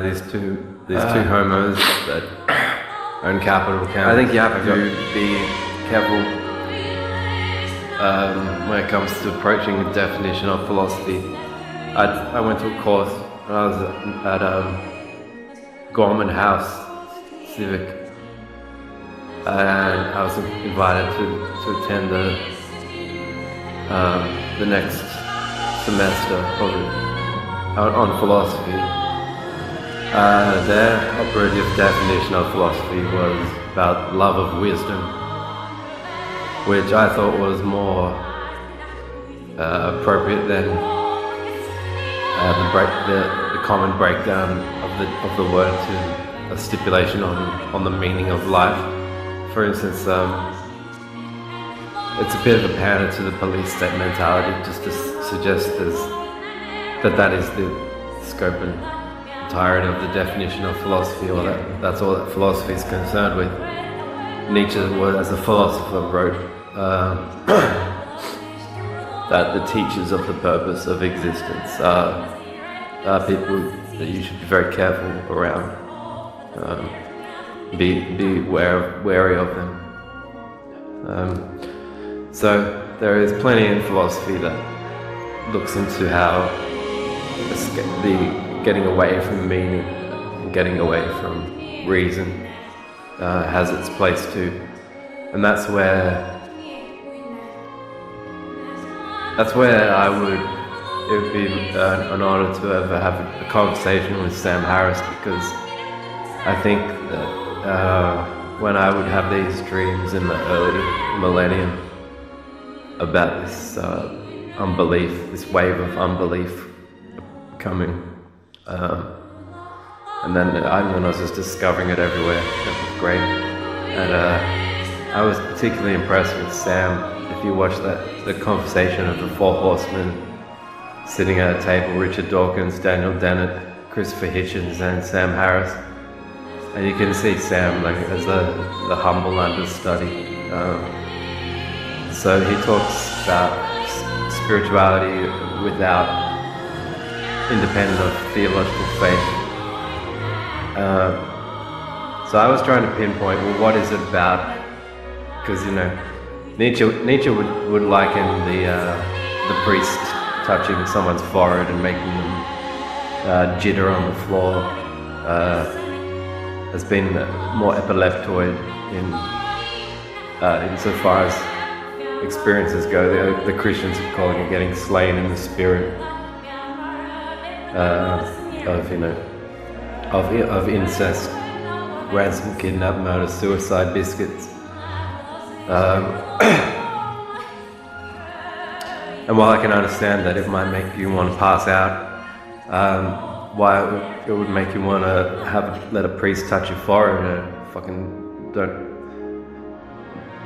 these two homos that own Capital Chemist. I think you have to be careful when it comes to approaching the definition of philosophy. I went to a course when I was at Gorman House Civic, and I was invited to attend the next semester on philosophy. Their operative definition of philosophy was about love of wisdom, which I thought was more appropriate than the common breakdown of the word to a stipulation on the meaning of life. For instance, it's a bit of a pander to the police state mentality just to suggest that is the scope and entirety of the definition of philosophy, or that's all that philosophy is concerned with. Nietzsche, as a philosopher, wrote that the teachers of the purpose of existence are people that you should be very careful around. Be wary of them. So there is plenty in philosophy that looks into how the getting away from meaning and getting away from reason has its place too, and that's where it would be an honor to ever have a conversation with Sam Harris, because I think that when I would have these dreams in the early millennium about this unbelief, this wave of unbelief coming, and then I was just discovering it everywhere. It was great, and I was particularly impressed with Sam. If you watch the conversation of the four horsemen sitting at a table, Richard Dawkins, Daniel Dennett, Christopher Hitchens, and Sam Harris, and you can see Sam as the humble understudy. So he talks about spirituality independent of theological faith. So I was trying to pinpoint, well, what is it about? Because Nietzsche would liken the priest touching someone's forehead and making them jitter on the floor has been more epileptoid insofar as experiences go. The Christians are calling it getting slain in the spirit of incest, ransom, kidnap, murder, suicide, biscuits. And while I can understand that it might make you want to pass out, why it would make you want to let a priest touch your forehead,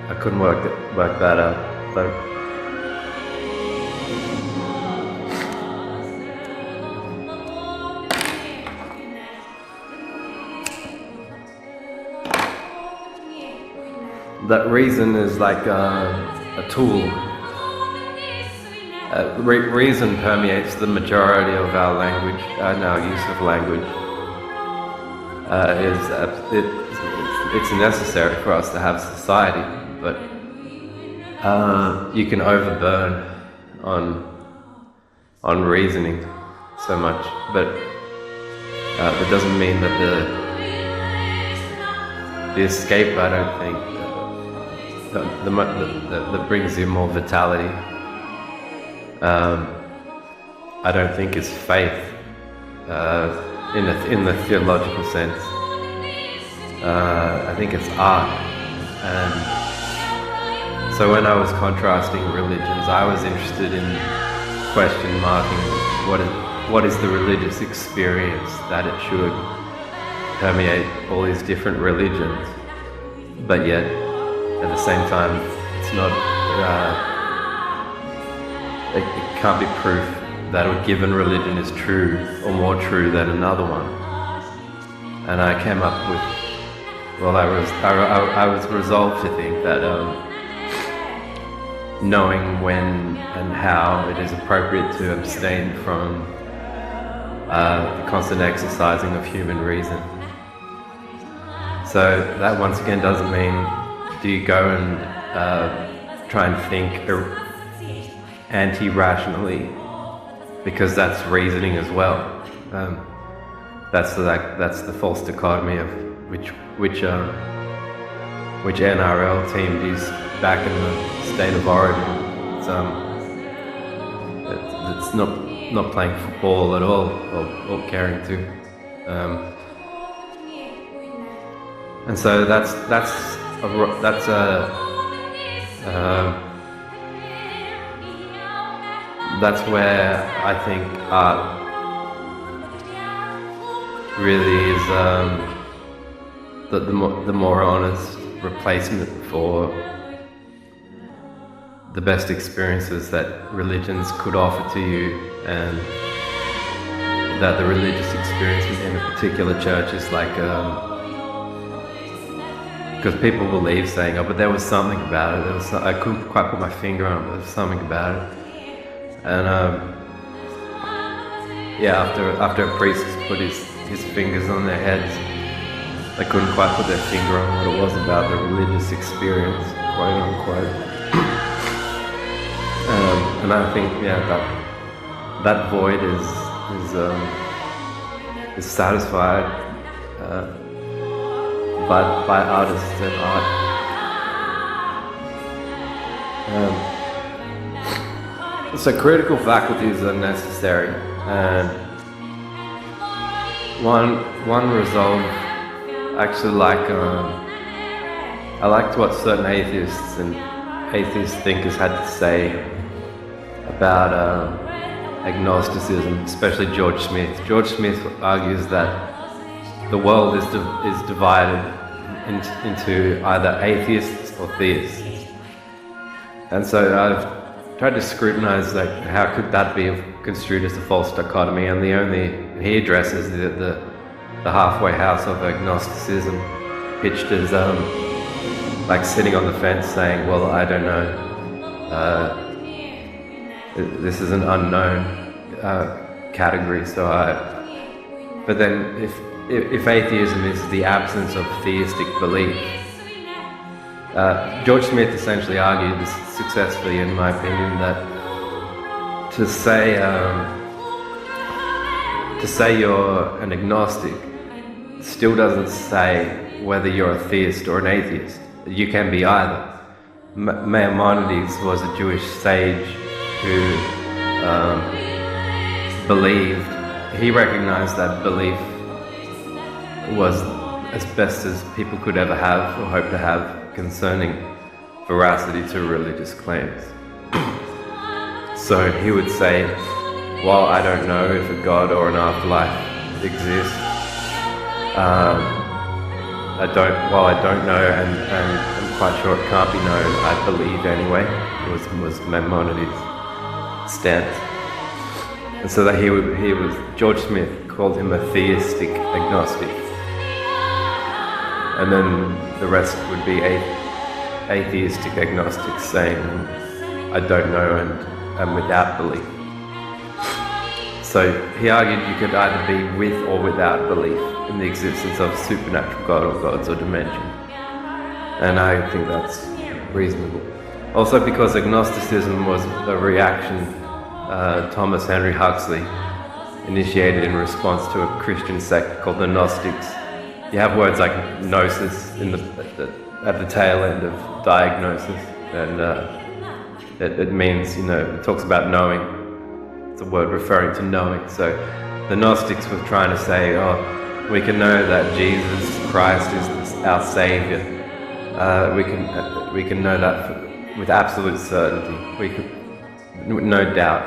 I couldn't work that out. But that reason is like a tool. Reason permeates the majority of our language, our use of language. It's necessary for us to have society, but you can overburn on reasoning so much, but it doesn't mean that the escape, I don't think, that brings you more vitality, I don't think is faith in the theological sense. I think it's art. And so when I was contrasting religions, I was interested in question marking what is the religious experience that it should permeate all these different religions, but yet at the same time it's not it can't be proof that a given religion is true or more true than another one. And I came up with, I was resolved to think that knowing when and how it is appropriate to abstain from the constant exercising of human reason. So that once again doesn't mean do you go and try and think anti-rationally, because that's reasoning as well. That's the false dichotomy of which NRL team is back in the state of origin. It's not playing football at all, or caring to. And so that's where I think art really is the more honest replacement for the best experiences that religions could offer to you, and that the religious experience in a particular church is like, because people will leave saying, oh, but there was something about it. I couldn't quite put my finger on it, but there was something about it. And after a priest put his fingers on their heads, they couldn't quite put their finger on what it was about the religious experience, quote unquote. And I think, that void is satisfied by artists and art. So critical faculties are necessary, and one resolve, actually, I liked what certain atheists and atheist thinkers had to say about agnosticism, especially George Smith. George Smith argues that the world is divided into either atheists or theists. And so I've tried to scrutinize how could that be construed as a false dichotomy, and he addresses the halfway house of agnosticism, pitched as like sitting on the fence saying, well, I don't know, this is an unknown category, but then if atheism is the absence of theistic belief, George Smith essentially argued this successfully, in my opinion, that to say you're an agnostic still doesn't say whether you're a theist or an atheist. You can be either. Maimonides was a Jewish sage who believed, he recognized that belief was as best as people could ever have or hope to have concerning veracity to religious claims. So he would say, while I don't know if a God or an afterlife exists, while I don't know and I'm quite sure it can't be known, I believe anyway, was Maimonides' stance. And so that George Smith called him a theistic agnostic. And then the rest would be atheistic agnostics saying, I don't know and I'm without belief. So he argued you could either be with or without belief in the existence of supernatural God or gods or dimension. And I think that's reasonable. Also because agnosticism was a reaction Thomas Henry Huxley initiated in response to a Christian sect called the Gnostics. You have words like gnosis at the tail end of diagnosis, and it means, it talks about knowing. It's a word referring to knowing. So the Gnostics were trying to say, we can know that Jesus Christ is our Saviour. We can know that with absolute certainty. No doubt,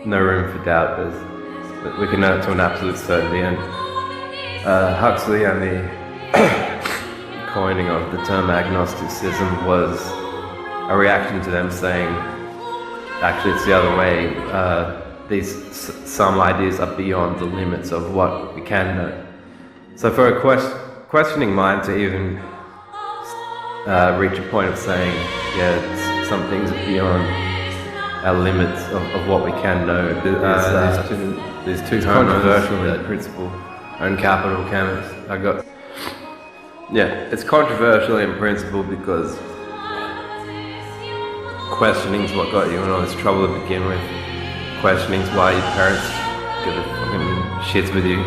no room for doubt. We can know it to an absolute certainty. And Huxley and the coining of the term agnosticism was a reaction to them saying, actually it's the other way. Some ideas are beyond the limits of what we can know. So for a questioning mind to even reach a point of saying, some things are beyond limits of what we can know. There's two controversial that principle. And Capital Chemist. It's controversial in principle because questioning's what got you in all this trouble to begin with. Questioning's why your parents give a fucking shits with you.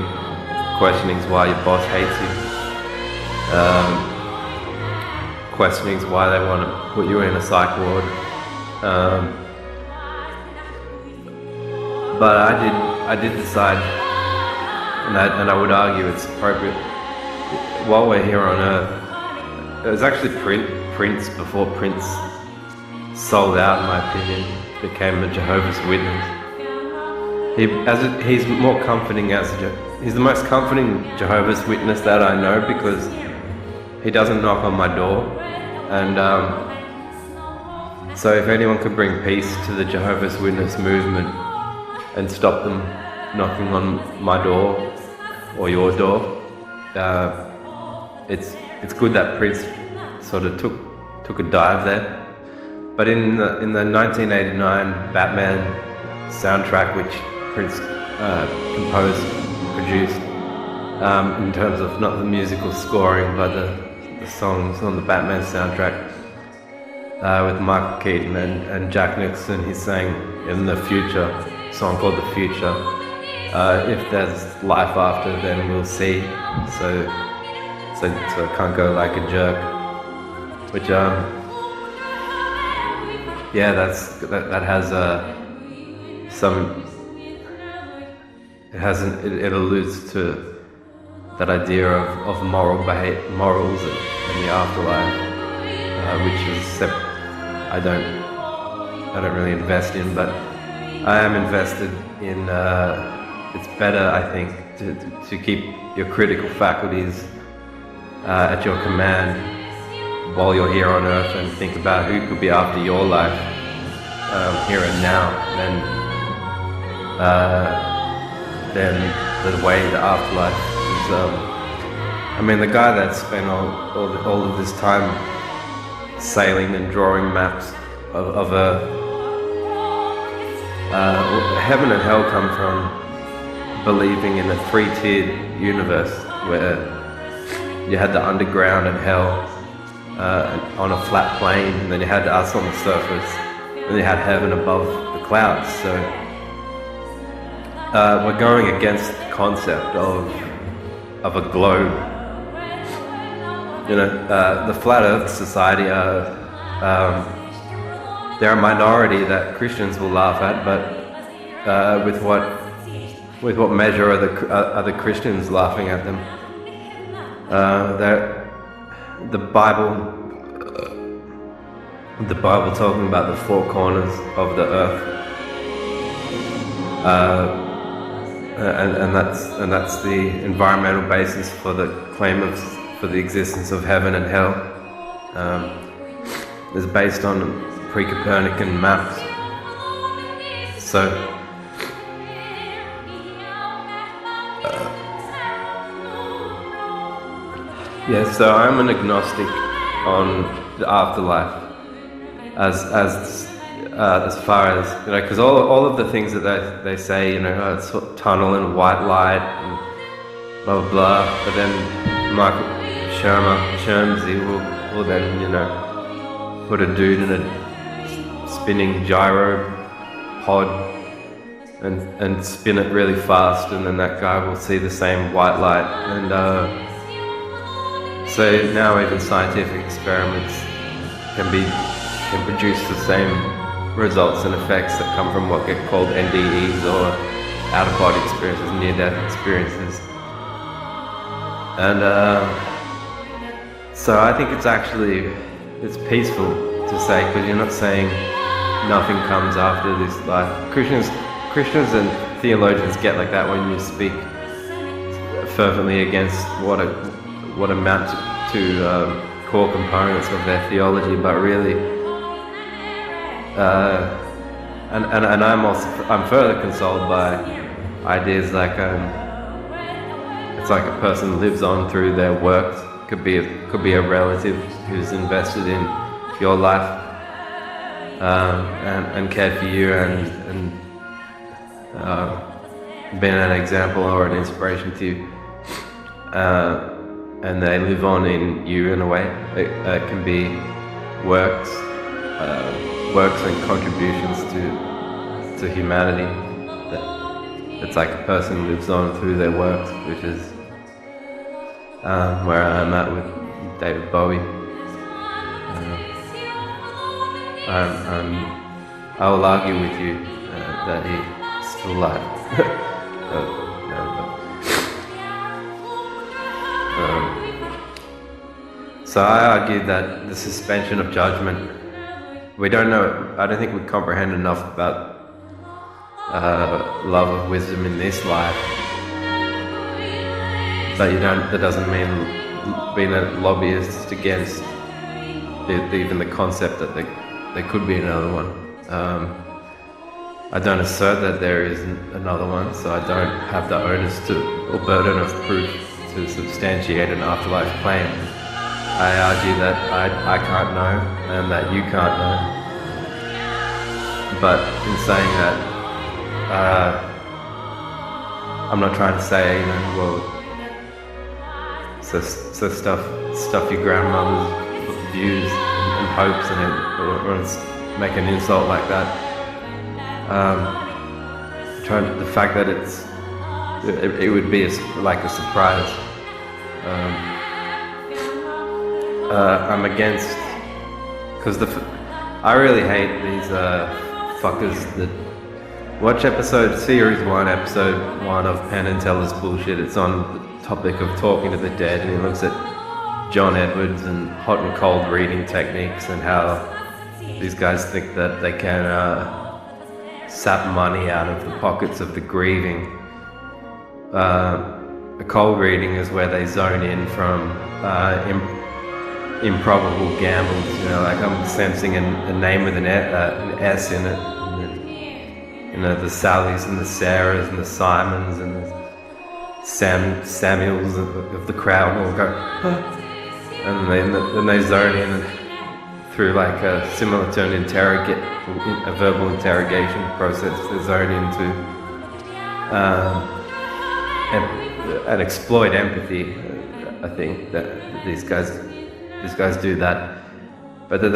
Questioning's why your boss hates you. Questioning's why they want to put you in a psych ward. But I did decide, and I would argue it's appropriate, while we're here on Earth. It was actually Prince, before Prince sold out, in my opinion, became a Jehovah's Witness. He's more comforting he's the most comforting Jehovah's Witness that I know, because he doesn't knock on my door, and so if anyone could bring peace to the Jehovah's Witness movement and stop them knocking on my door or your door, it's good that Prince sort of took a dive there. But in the 1989 Batman soundtrack, which Prince composed, produced, in terms of not the musical scoring, but the songs on the Batman soundtrack, with Michael Keaton and Jack Nicholson, he sang in the future, a song called The Future. If there's life after, then we'll see. So I can't go like a jerk. Which that has some. It alludes to that idea of morals and the afterlife, which is I don't really invest in, but I am invested in. It's better, I think, to keep your critical faculties at your command while you're here on Earth, and think about who could be after your life here and now, than the way the afterlife is. The guy that spent all of this time sailing and drawing maps of Earth. Heaven and hell come from believing in a three-tiered universe where you had the underground and hell on a flat plane, and then you had us on the surface, and you had heaven above the clouds. So we're going against the concept of a globe. The Flat Earth Society they're a minority that Christians will laugh at, but with what measure are the Christians laughing at them? The Bible talking about the four corners of the earth, and that's the environmental basis for the claim for the existence of heaven and hell. Is based on pre-Copernican maps. So so I'm an agnostic on the afterlife, as far as because all of the things that they say, it's tunnel and white light and blah blah blah. But then Michael Shermsy will then put a dude in a spinning gyro pod and spin it really fast, and then that guy will see the same white light. And so now even scientific experiments can produce the same results and effects that come from what get called NDEs, or out-of-body experiences, near-death experiences. And so I think it's peaceful to say, because you're not saying nothing comes after this life. Christians and theologians get like that when you speak fervently against what amount to core components of their theology, but really, and I'm further consoled by ideas like it's like a person lives on through their works. Could be a relative who's invested in your life, and cared for you and been an example or an inspiration to you, and they live on in you in a way. It can be works and contributions to humanity. It's like a person lives on through their works, which is where I'm at with David Bowie. I will argue with you that he's still alive. So I argue that the suspension of judgment, we don't know, I don't think we comprehend enough about love of wisdom in this life. But that doesn't mean being a lobbyist against even the concept that there could be another one. I don't assert that there is another one, so I don't have the onus or burden of proof to substantiate an afterlife claim. I argue that I can't know and that you can't know. But in saying that, I'm not trying to say, so stuff your grandmother's views and hopes or make an insult like that. The fact that it would be like a surprise. I'm against, because I really hate these fuckers that watch series 1, episode 1 of Penn and Teller's bullshit. It's on the topic of talking to the dead, and he looks at John Edwards and hot and cold reading techniques and how these guys think that they can sap money out of the pockets of the grieving. A cold reading is where they zone in from improbable gambles, like I'm sensing a name with an S in it. The Sallys and the Sarahs and the Simons and the Samuels of the crowd all go, and then they zone in through like similar to a verbal interrogation process. They zone into and exploit empathy. I think that these guys do that, but that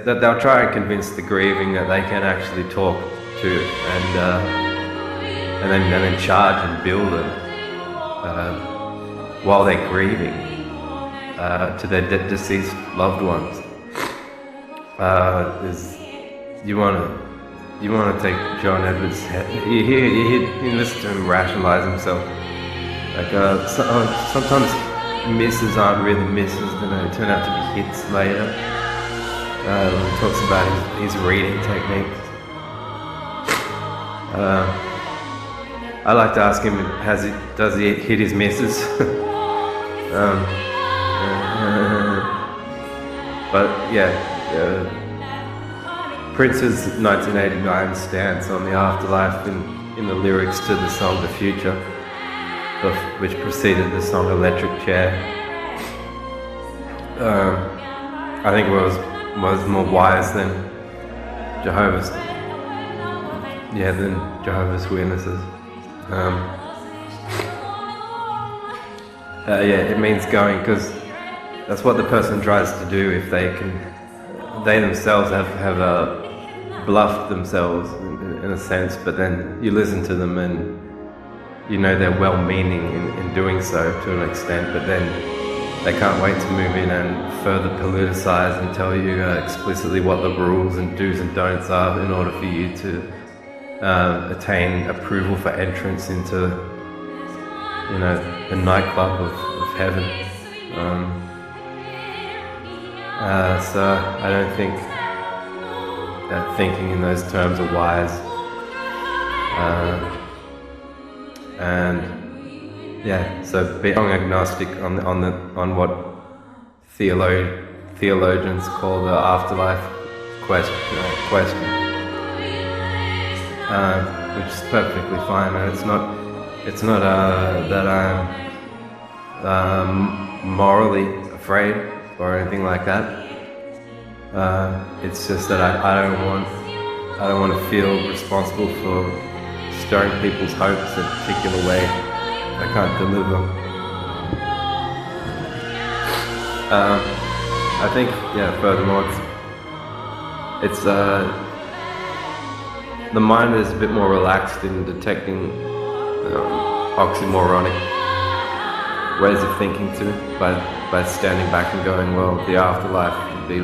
they'll try and convince the grieving that they can actually talk to and then charge and bill them while they're grieving to their deceased loved ones. You want to take John Edwards' head. You listen to him rationalize himself. Like sometimes misses aren't really misses, then they turn out to be hits later. When he talks about his reading techniques. I like to ask him, does he hit his misses? But yeah, Prince's 1989 stance on the afterlife in the lyrics to the song The Future, which preceded the song Electric Chair, I think was more wise than Jehovah's Witnesses. It means going, because that's what the person tries to do if they themselves have bluffed themselves in a sense, but then you listen to them and they're well-meaning in doing so to an extent, but then they can't wait to move in and further politicize and tell you explicitly what the rules and do's and don'ts are in order for you to attain approval for entrance into the nightclub of heaven. So I don't think that thinking in those terms are wise. So being agnostic on what theologians call the afterlife question, which is perfectly fine, and it's not that I'm morally afraid or anything like that. It's just that I don't want to feel responsible for stirring people's hopes in a particular way I can't deliver. I think, furthermore, it's the mind is a bit more relaxed in detecting oxymoronic ways of thinking too, by standing back and going, well, the afterlife would be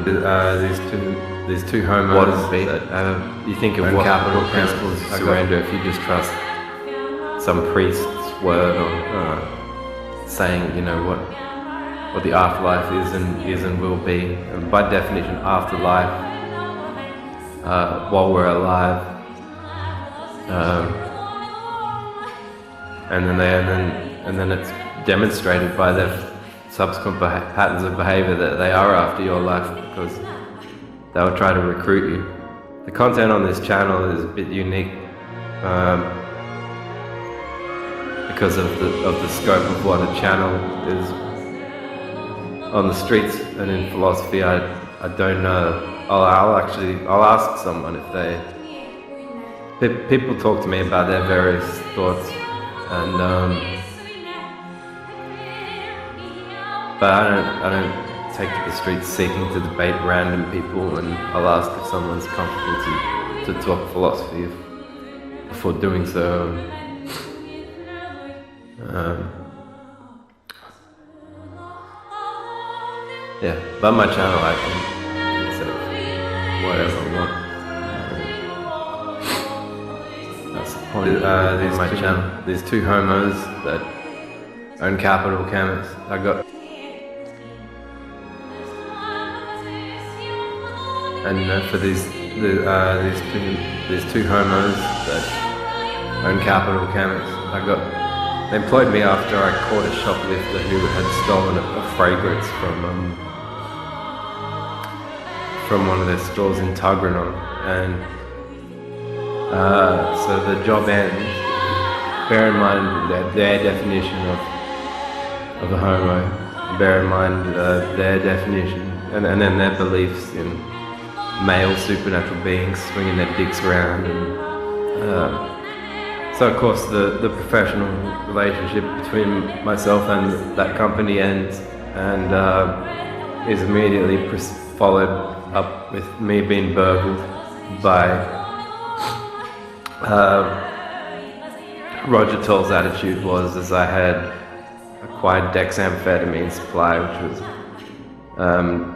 these two homos that you think of what capital principles you surrender if you just trust some priest's word on saying, what the afterlife is and will be. And by definition, afterlife, while we're alive, and then it's demonstrated by their subsequent patterns of behavior that they are after your life, because they'll try to recruit you. The content on this channel is a bit unique because of the scope of what a channel is. On the streets and in philosophy, I don't know. I'll ask someone if people talk to me about their various thoughts, and but I don't take to the streets seeking to debate random people, and I'll ask if someone's comfortable to talk philosophy before doing so. But my channel, I can say whatever I want. That's the point. These two homos that own Capital Chemist. For these two homos that own Capital Chemist, they employed me after I caught a shoplifter who had stolen a fragrance from one of their stores in Tuggeranong, and so the job ends. Bear in mind their definition of a homo. Bear in mind their definition, and then their beliefs in male supernatural beings swinging their dicks around, and so of course the professional relationship between myself and that company ends, and is immediately followed up with me being burgled by Roger Toll's attitude was, as I had acquired dexamphetamine supply, which was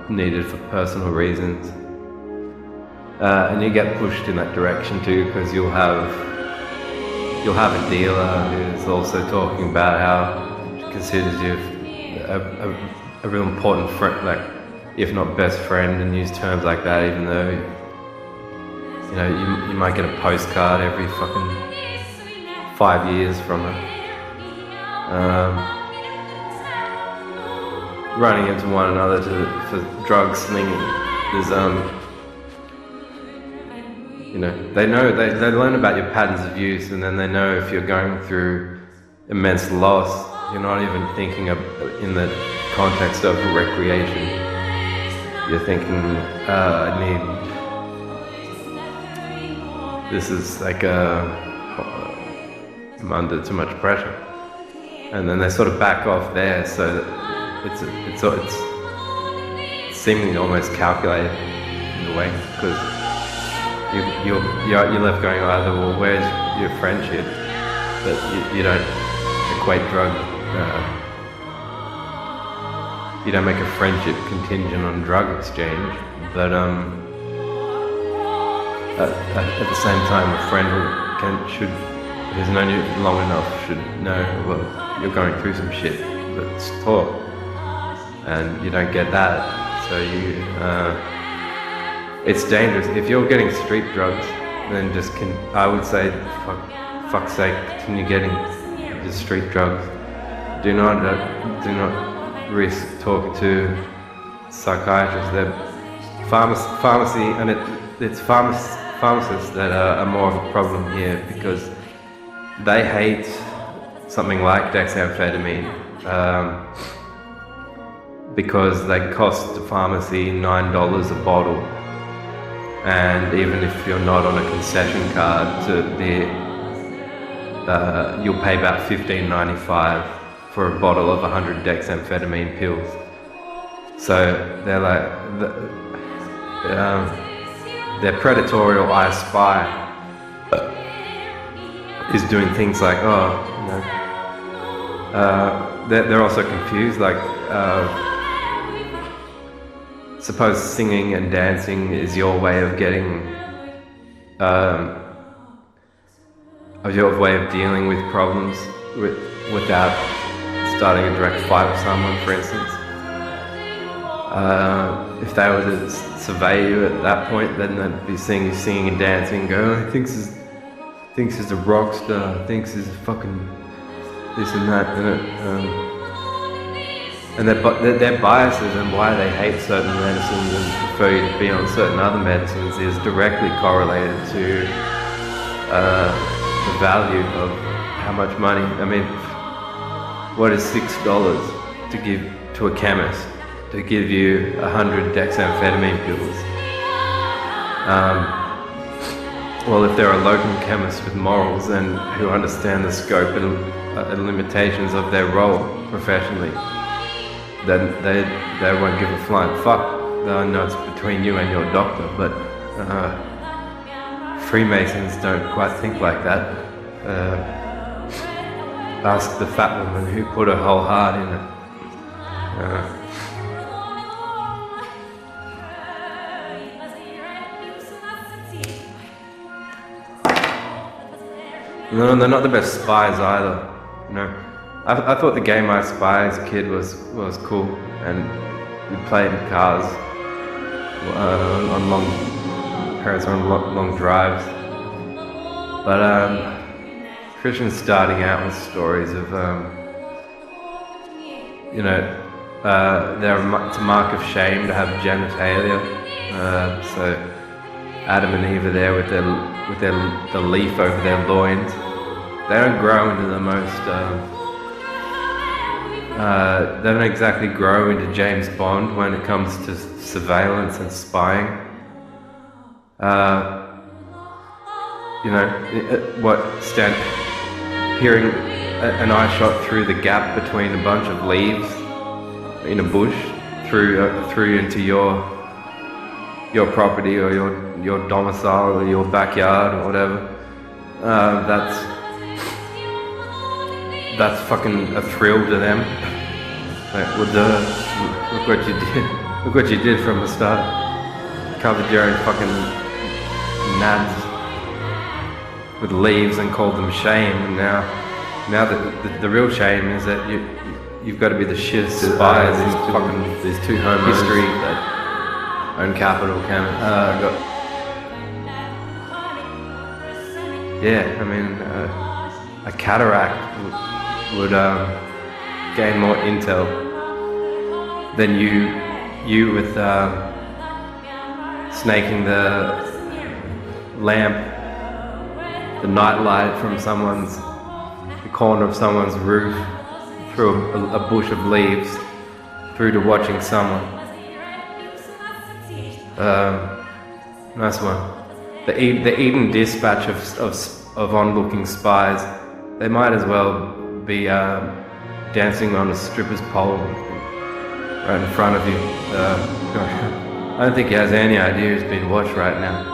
needed for personal reasons, and you get pushed in that direction too, because you'll have a dealer who's also talking about how she considers you a real important friend, like if not best friend, and use terms like that, even though you might get a postcard every fucking 5 years from her. Running into one another for drug slinging. There's they learn about your patterns of use, and then they know if you're going through immense loss, you're not even thinking of in the context of recreation. You're thinking, this is like I'm under too much pressure, and then they sort of back off there, so that it's seemingly almost calculated in a way, because you're left going either, well, where's your friendship? But you don't equate you don't make a friendship contingent on drug exchange, but at the same time, a friend who's known you long enough should know, well, you're going through some shit, let's talk. And you don't get that, so it's dangerous. If you're getting street drugs, then I would say, fuck's sake, continue getting the street drugs. Do not risk talking to psychiatrists. They're pharmacy, and it's pharmacists that are more of a problem here, because they hate something like dexamphetamine. because they cost the pharmacy $9 a bottle, and even if you're not on a concession card, you'll pay about $15.95 for a bottle of 100 dexamphetamine pills. So they're like, their predatorial I Spy is doing things like, they're also confused, like, suppose singing and dancing is your way of getting, your way of dealing with problems without starting a direct fight with someone, for instance. If they were to survey you at that point, then they'd be seeing you singing and dancing, go, he thinks he's a rock star, thinks he's a fucking this and that, and their biases and why they hate certain medicines and prefer you to be on certain other medicines is directly correlated to the value of how much money. I mean, what is $6 to give to a chemist to give you 100 dexamphetamine pills? Well, if there are local chemists with morals and who understand the scope and limitations of their role professionally, then they won't give a flying fuck. They'll know it's between you and your doctor, but Freemasons don't quite think like that. Ask the fat woman who put her whole heart in it. No, they're not the best spies either. I thought the game I Spy as a kid was cool, and we played in cars on long drives. But Christian's starting out with stories of it's a mark of shame to have genitalia. So Adam and Eve are there with the leaf over their loins. They don't grow into the most. They don't exactly grow into James Bond when it comes to surveillance and spying. Hearing an eye shot through the gap between a bunch of leaves in a bush through into your property or your domicile or your backyard or whatever. That's fucking a thrill to them. Like, look what you did. Look what you did from the start. Covered your own fucking nads with leaves and called them shame, and now the real shame is that you've got to be the shittest spies in fucking these two homeowners history that own Capital Chemist. A cataract would gain more intel than you with snaking the lamp, the nightlight from the corner of someone's roof through a bush of leaves through to watching someone. Nice one. The Eden dispatch of onlooking spies. They might as well be dancing on a stripper's pole right in front of you. I don't think he has any idea he's being watched right now.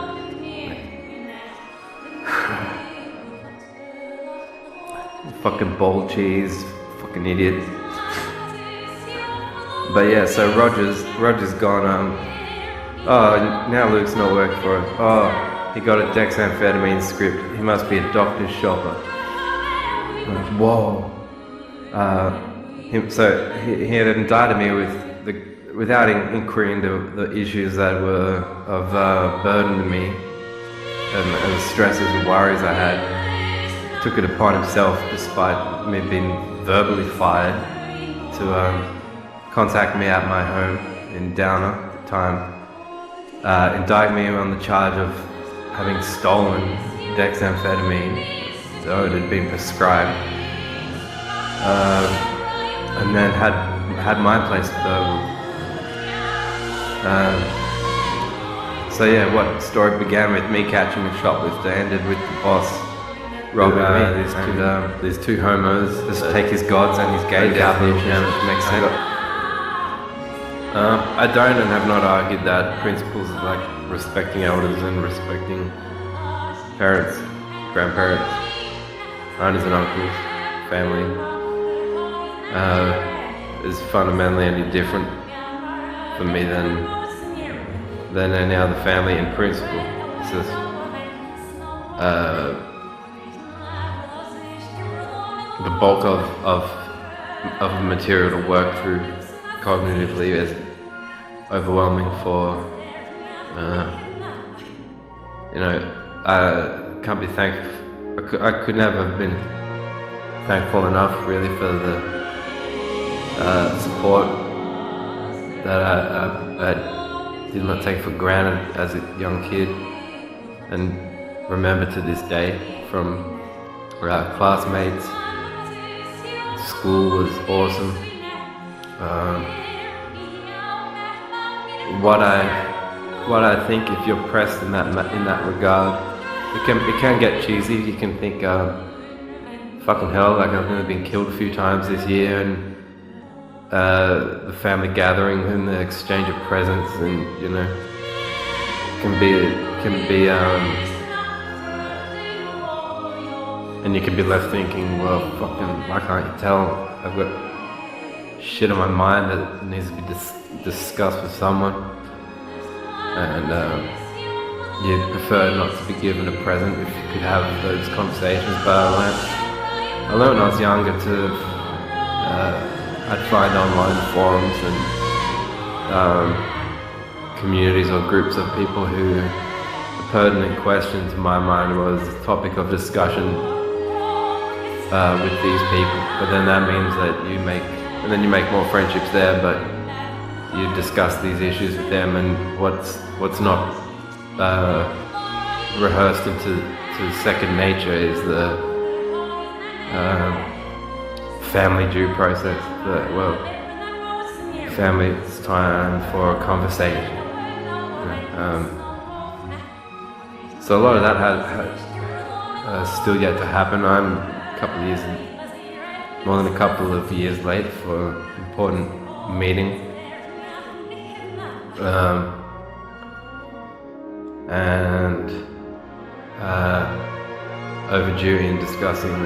Fucking ball cheese, fucking idiot. But yeah, so Roger's gone, now Luke's not working for it. Oh, he got a dexamphetamine script. He must be a doctor's shopper. Like, whoa. So he had indicted me without inquiry into the issues that were of burden to me and the stresses and worries I had. Took it upon himself, despite me being verbally fired, to contact me at my home in Downer at the time. Indict me on the charge of having stolen dexamphetamine, though it had been prescribed, and then had my place at Burwood. So yeah, what story began with me catching a shoplifter ended with the boss robbing these two homos just take his gods and his gay definition, which makes sense. I don't and have not argued that principles like respecting elders and respecting parents, grandparents, aunties and uncles, family is fundamentally any different for me than any other family in principle. It's just the bulk of material to work through cognitively is overwhelming for I can't be thankful. I could never have been thankful enough really for the support that I did not take for granted as a young kid, and remember to this day from classmates. School was awesome. What I think, if you're pressed in that regard, it can get cheesy. You can think, fucking hell, like I've only been killed a few times this year, and the family gathering and the exchange of presents, and can be and you can be left thinking, well, fucking, why can't you tell? I've got shit on my mind that needs to be discussed with someone, and you'd prefer not to be given a present if you could have those conversations. But I learned when I was younger I'd find online forums and communities or groups of people who the pertinent question to my mind was a topic of discussion with these people. But then that means that you make more friendships there, but you discuss these issues with them, and what's not rehearsed into second nature is the family due process. Family's time for a conversation. So a lot of that has still yet to happen. I'm more than a couple of years late for an important meeting. And overdue in discussing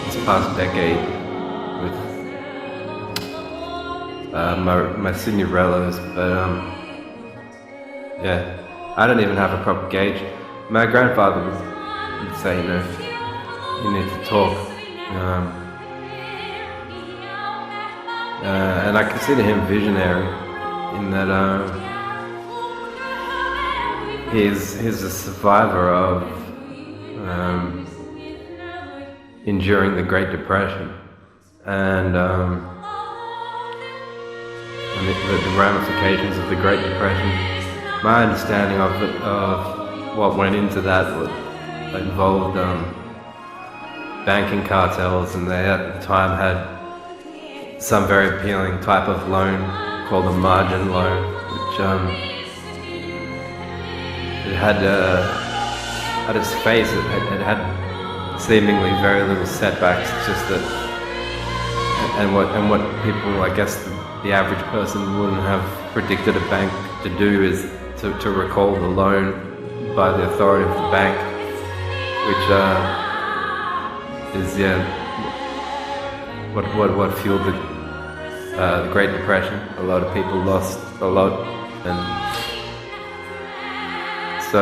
this past decade with my Sydney relos, but yeah, I don't even have a proper gauge. My grandfather would say, you need to talk, and I consider him visionary in that he's a survivor of enduring the Great Depression and the ramifications of the Great Depression. My understanding of what went into that involved banking cartels, and they at the time had some very appealing type of loan called a margin loan, which it had its face. It had seemingly very little setbacks. It's just that, and what people, I guess, the average person wouldn't have predicted a bank to do is to recall the loan by the authority of the bank, which is what fueled the Great Depression. A lot of people lost a lot, and so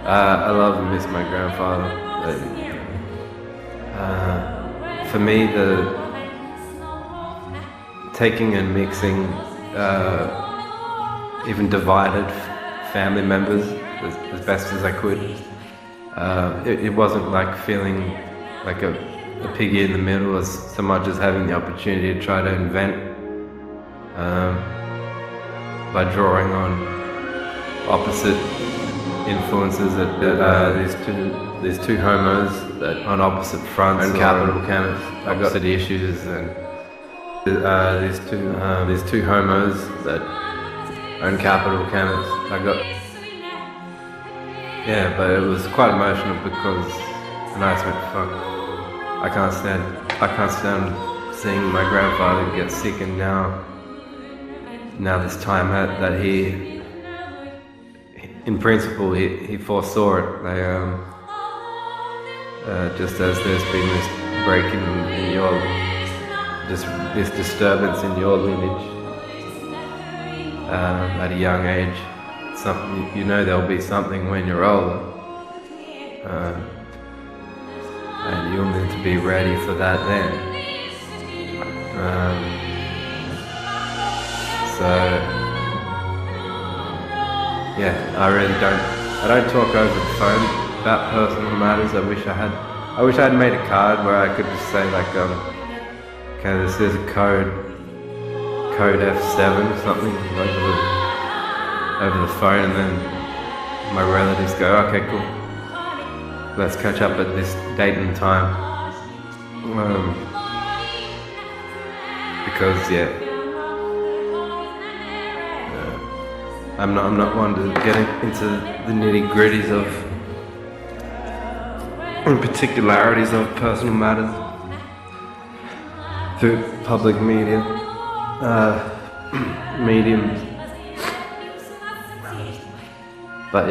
I love and miss my grandfather. But for me, the taking and mixing even divided family members as best as I could. It wasn't like feeling like a piggy in the middle as so much as having the opportunity to try to invent by drawing on opposite influences that these two homos that on opposite fronts and Capital Chemist. I got opposite issues, and these two homos that own Capital Chemist. I got but it was quite emotional because, and I went, fuck, I can't stand seeing my grandfather get sick, and now this time that he, in principle, he foresaw it. Just as there's been this break in your, this disturbance in your lineage at a young age, something, you know there'll be something when you're older, and you'll need to be ready for that then. So I really don't talk over the phone about personal matters. I wish I had made a card where I could just say like, okay, this is a code F7 or something over the phone, and then my relatives go, okay, cool, let's catch up at this date and time. Because I'm not one to get into the nitty-gritties of particularities of personal matters through public mediums. But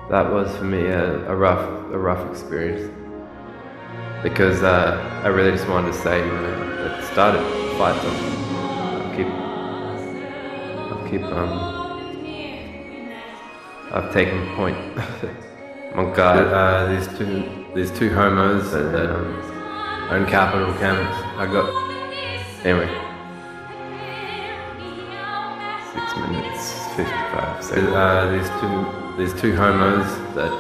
that was for me a rough experience, because I really just wanted to say, it started fights. I've taken point on guard. These two homos that own Capital Chemist. I got, anyway, 6 minutes 55 seconds. These two homos that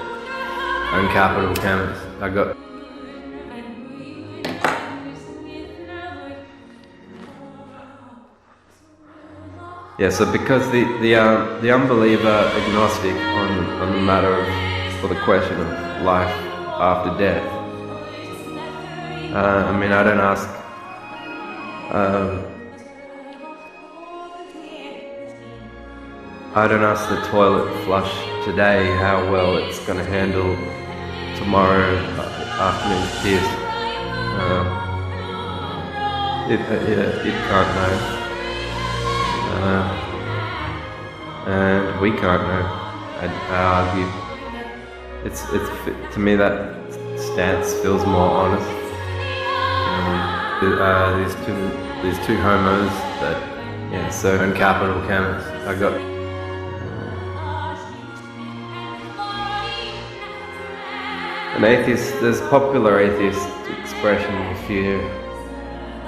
own Capital Chemist. I got. So because the unbeliever agnostic on the matter of, or the question of life after death. I don't ask. I don't ask the toilet flush today how well it's going to handle tomorrow afternoon's piss. It can't know. And we can't know. I argue. It's to me that stance feels more honest. These two homos that so in Capital Chemist. I got. An atheist. There's a popular atheist expression.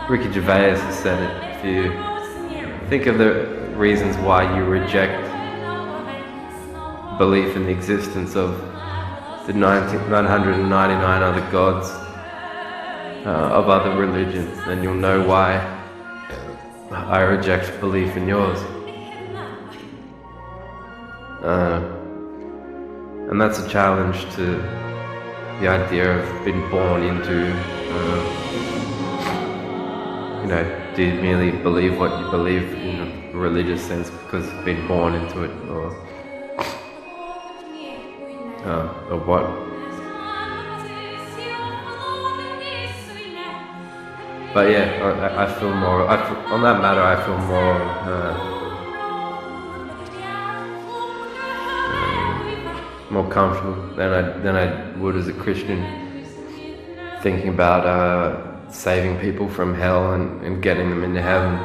Ricky Gervais has said it. If you think of the reasons why you reject belief in the existence of the 999 other gods of other religions, then you'll know why I reject belief in yours. And that's a challenge to the idea of being born into, do you merely believe what you believe in a religious sense because you've been born into it, or what? But I feel more, on that matter I feel more comfortable than I would as a Christian, thinking about saving people from hell and getting them into heaven.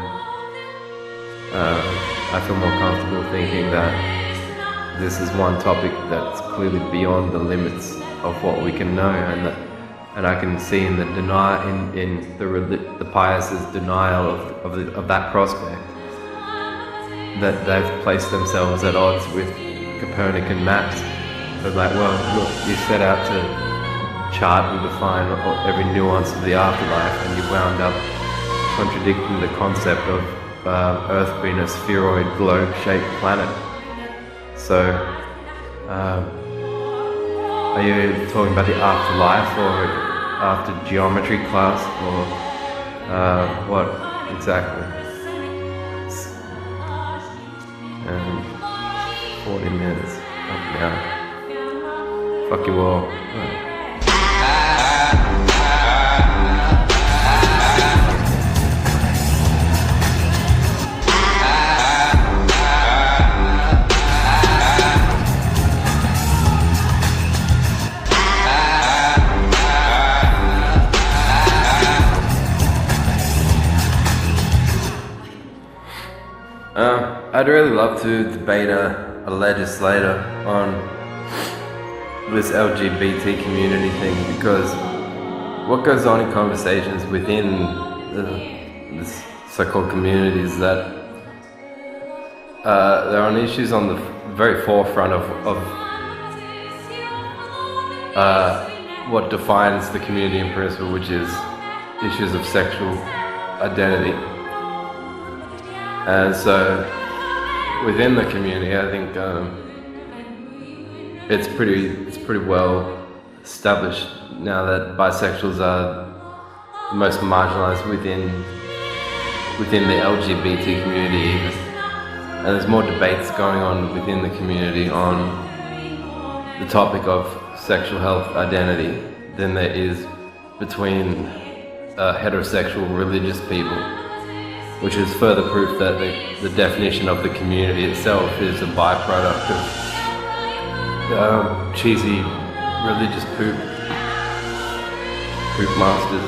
I feel more comfortable thinking that this is one topic that's clearly beyond the limits of what we can know, and I can see in the the pious' denial of that prospect, that they've placed themselves at odds with Copernican maps. They're like, well, look, you set out to chart and define every nuance of the afterlife, and you wound up contradicting the concept of Earth being a spheroid globe-shaped planet. So, are you talking about the afterlife or after geometry class, or what exactly? 40 minutes up now. Fuck you all. I'd really love to debate a legislator on this LGBT community thing, because what goes on in conversations within this so-called community is that they're on issues on the very forefront of what defines the community in principle, which is issues of sexual identity. And so within the community, I think it's pretty well established now that bisexuals are the most marginalized within the LGBT community, and there's more debates going on within the community on the topic of sexual health identity than there is between heterosexual religious people, which is further proof that the definition of the community itself is a byproduct of cheesy religious poop masters.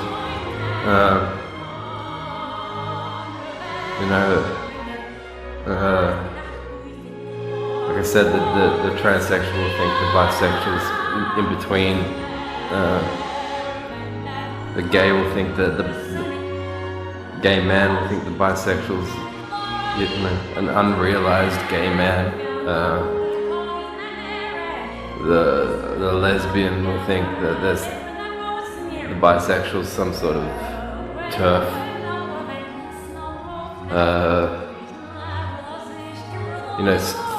Like I said, the transsexual will think the bisexuals in between. The gay will think that the gay man will think the bisexual's an unrealized gay man. The lesbian will think that the bisexual's some sort of turf.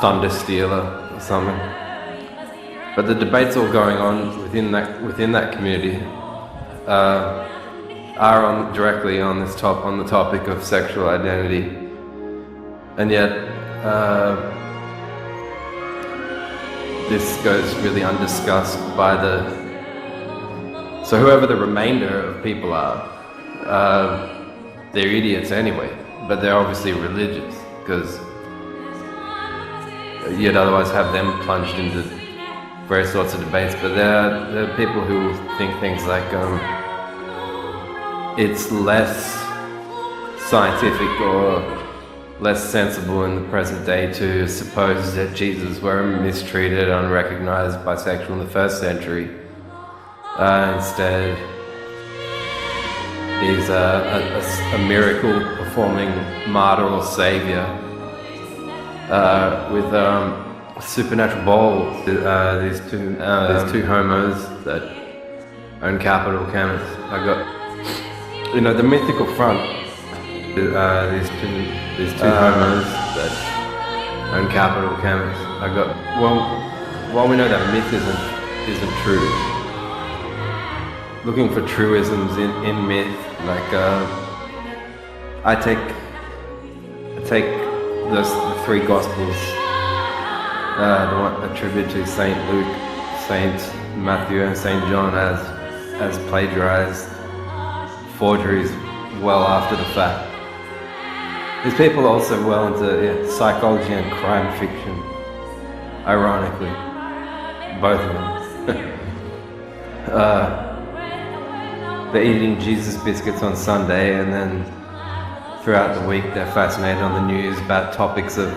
Thunder stealer or something. But the debates all going on within that community are directly on the topic of sexual identity, and yet this goes really undiscussed by so whoever the remainder of people are, they're idiots anyway, but they're obviously religious, because you'd otherwise have them plunged into various sorts of debates. But there are people who think things like it's less scientific or less sensible in the present day to suppose that Jesus were a mistreated, unrecognized bisexual in the first century. Instead, he's a miracle performing martyr or savior with supernatural balls. These two homos that own Capital Chemist. I got, the mythical front. These two homos that own Capital Chemist. While we know that myth isn't true, looking for truisms in myth, like I take the three Gospels, the one attributed to Saint Luke, Saint Matthew, and Saint John as plagiarized forgeries well after the fact. These people are also well into psychology and crime fiction, ironically, both of them. They're eating Jesus biscuits on Sunday, and then throughout the week they're fascinated on the news about topics of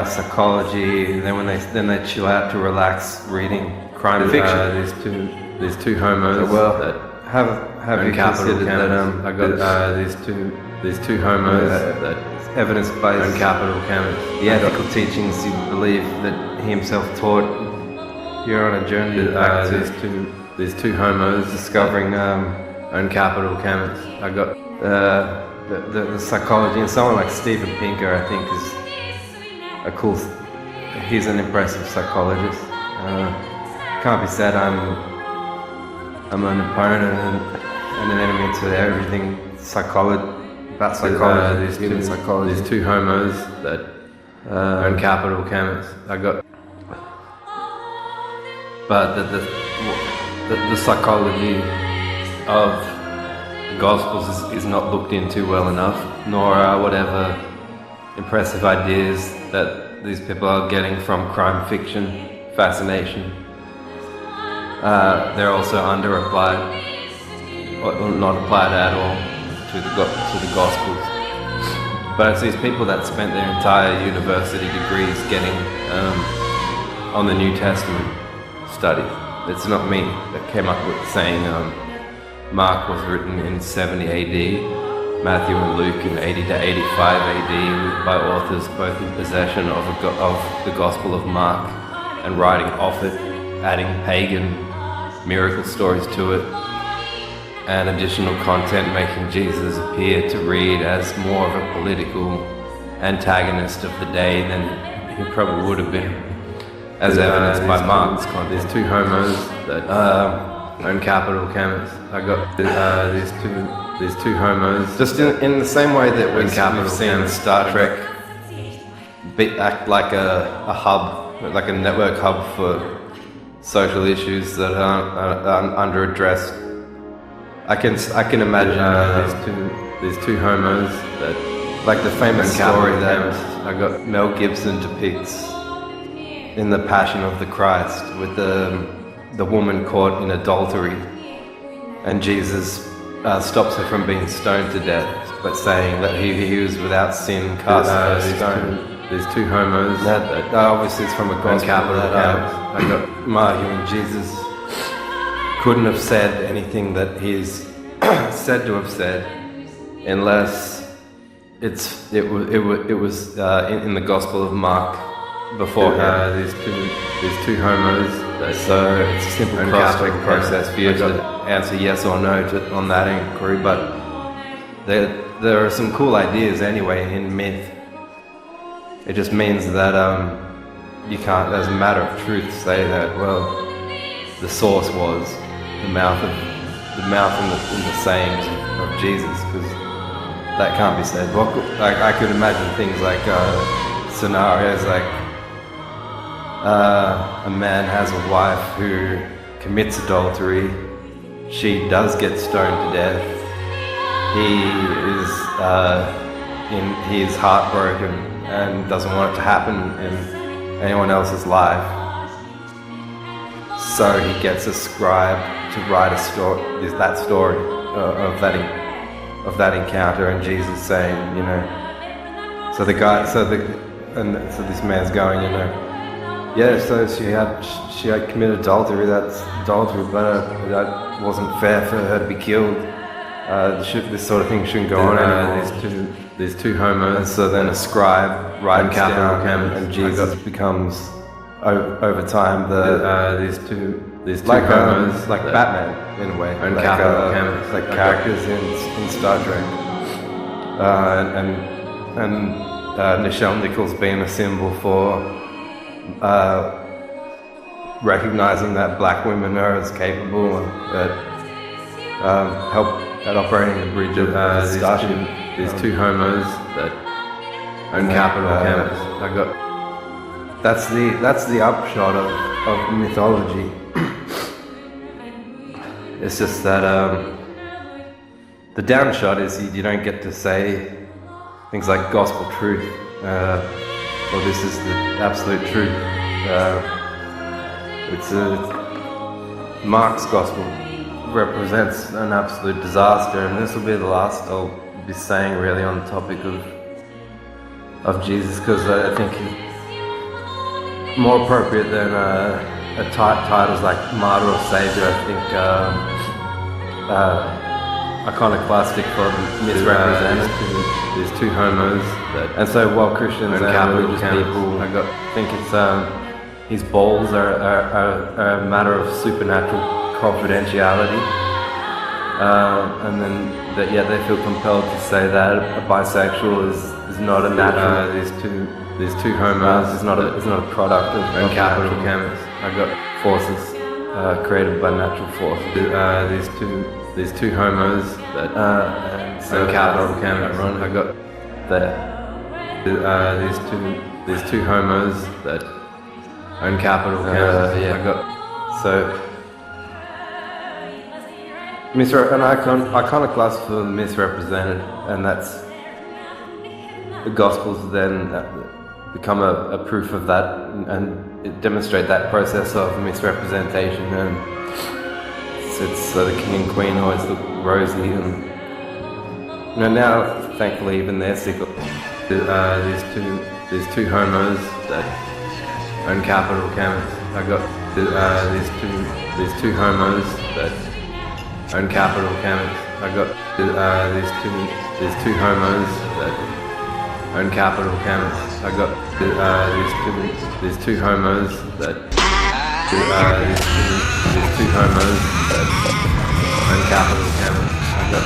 psychology. And then they chill out to relax reading crime fiction. These two homos that have you considered that I got these two homos that evidence-based on Capital Chemist. The ethical teachings you believe that he himself taught. You're on a journey back to these two homos discovering own Capital Chemist. I got the psychology, and someone like Steven Pinker, I think, is a cool. He's an impressive psychologist. Can't be said I'm an opponent and an enemy to everything about psychology. These two homos that own Capital Chemist. But the psychology of the Gospels is not looked into well enough, nor whatever impressive ideas that these people are getting from crime fiction fascination. They're also under-applied, or not applied at all to the Gospels. But it's these people that spent their entire university degrees getting on the New Testament study. It's not me that came up with saying Mark was written in 70 AD, Matthew and Luke in 80 to 85 AD by authors both in possession of the Gospel of Mark and writing off it, adding pagan miracle stories to it, and additional content making Jesus appear to read as more of a political antagonist of the day than he probably would have been, as evidenced by Mark's content. There's two homos that own Capital Chemist. These two homos. Just in the same way that we've seen Star Trek act like a hub, like a network hub for social issues that aren't under-addressed. I can imagine these two homos that, like the famous story that Mel Gibson depicts in The Passion of the Christ with the woman caught in adultery, and Jesus stops her from being stoned to death, but saying that he was without sin cast her stone. These two homos. That obviously is from a gospel that arguing Jesus couldn't have said anything that he's said to have said, unless it was in the Gospel of Mark beforehand. These two homos. So it's a simple cross-check process for you to answer yes or no on that inquiry. But there are some cool ideas anyway in myth. It just means that you can't, as a matter of truth, say that, well, the source was the mouth in the sayings of Jesus, because that can't be said. Well, I could imagine things like scenarios like a man has a wife who commits adultery. She does get stoned to death. He is heartbroken and doesn't want it to happen in anyone else's life. So he gets a scribe to write that story of that encounter, and Jesus saying, so this man's going, yeah, so she had committed adultery. That's adultery, but that wasn't fair for her to be killed. This sort of thing shouldn't go on anymore. These two homos. So then a scribe writes down, and Jesus becomes over time these two homos, like Batman in a way, like characters in Star Trek, and Nichelle Nichols being a symbol for recognizing that black women are as capable that help at operating the bridge of Starship. These two homos that own Capital Chemist. That's the upshot of mythology. It's just that the downshot is you don't get to say things like gospel truth, or this is the absolute truth. Mark's gospel represents an absolute disaster, and this will be the last I'll be saying really on the topic of Jesus, because I think more appropriate than titles like Martyr or Saviour. I think iconoclastic for misrepresented. These two homos, and so while Christians and religious people, I think it's his balls are a matter of supernatural confidentiality, and then that they feel compelled to say that a bisexual is not a natural. These two homos is not a product of Capital Chemist. I got forces created by natural forces. These two homos that and Capital Chemist. I got these two homos that own Capital Chemist. I got so. An iconoclast for misrepresented, and that's the Gospels then become a proof of that, and it demonstrate that process of misrepresentation. And it's so the king and queen always look rosy, and now thankfully even they're sick of these two homos that own Capital Chemist. I got these two homos that own Capital Chemist. I got these two homos that own Capital Chemist. I got these two homos that these two homos that own Capital Chemist. I got